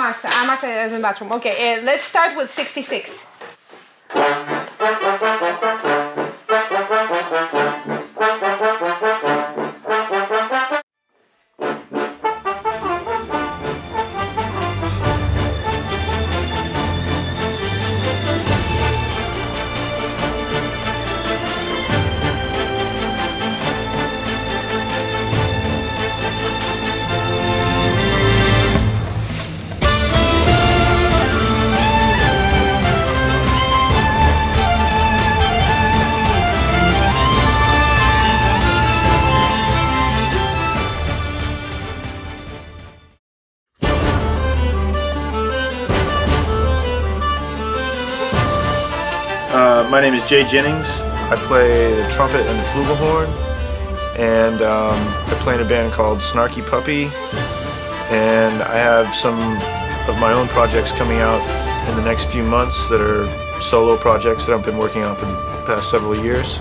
más as in bathroom. Okay, let's start with 66. My name is Jay Jennings. I play the trumpet and the flugelhorn, and I play in a band called Snarky Puppy, and I have some of my own projects coming out in the next few months that are solo projects that I've been working on for the past several years.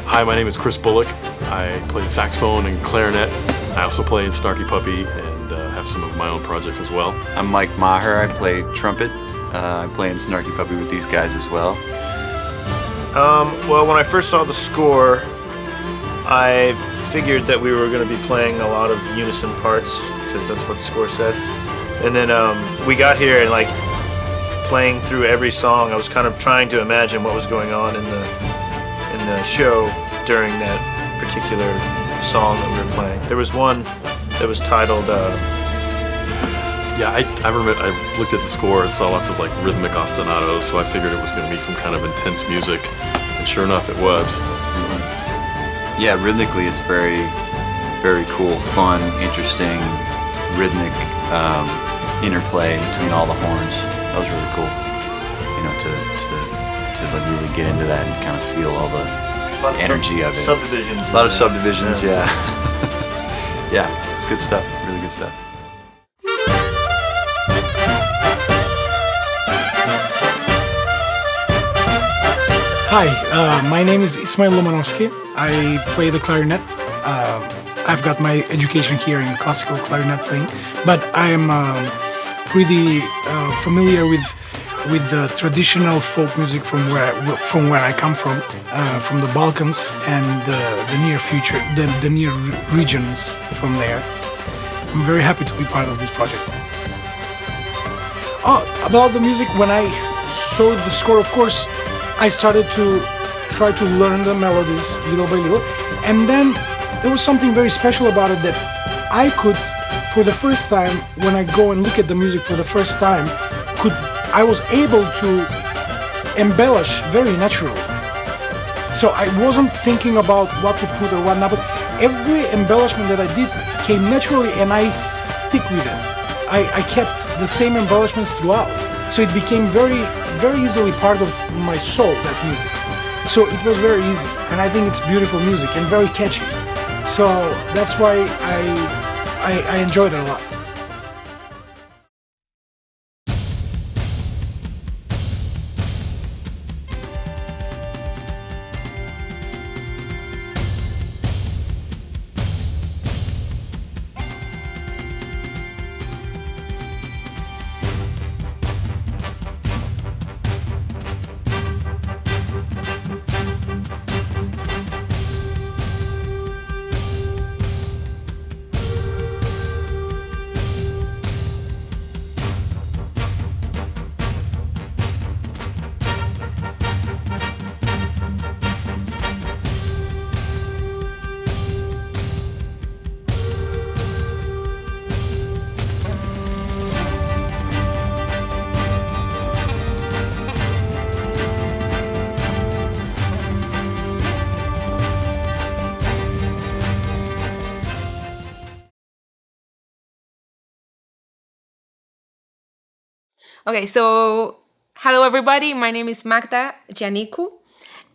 Hi, my name is Chris Bullock. I play the saxophone and clarinet. I also play in Snarky Puppy and have some of my own projects as well. I'm Mike Maher. I play trumpet. I play in Snarky Puppy with these guys as well. Well, when I first saw the score, I figured that we were going to be playing a lot of unison parts, because that's what the score said. And then we got here and like playing through every song, I was kind of trying to imagine what was going on in the show during that particular song that we were playing. There was one that was titled... Yeah, I remember I looked at the score and saw lots of like rhythmic ostinatos, so I figured it was going to be some kind of intense music, and sure enough, it was. So. Yeah, rhythmically, it's very, very cool, fun, interesting, rhythmic interplay between all the horns. That was really cool. You know, to like really get into that and kind of feel all the energy of it. Subdivisions. A lot of subdivisions, yeah. Yeah, it's good stuff. Really good stuff. Hi, my name is Ismail Lomanovsky. I play the clarinet. I've got my education here in classical clarinet playing, but I am pretty familiar with the traditional folk music from where I come from the Balkans and the near future, the near regions from there. I'm very happy to be part of this project. About the music, when I saw the score, of course, I started to try to learn the melodies little by little, and then there was something very special about it that I could, for the first time, when I go and look at the music for the first time, I was able to embellish very naturally. So I wasn't thinking about what to put or what not, but every embellishment that I did came naturally, and I stick with it. I kept the same embellishments throughout. So it became very, very easily part of my soul, that music. So it was very easy, and I think it's beautiful music and very catchy. So that's why I enjoyed it a lot. Okay, so hello everybody, my name is Magda Giannicu,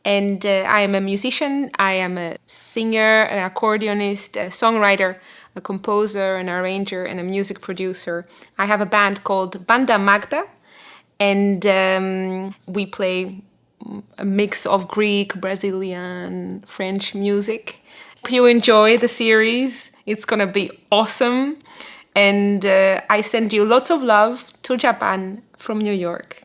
and I am a musician. I am a singer, an accordionist, a songwriter, a composer, an arranger, and a music producer. I have a band called Banda Magda, and we play a mix of Greek, Brazilian, French music. Hope you enjoy the series. It's gonna be awesome. And I send you lots of love to Japan from New York.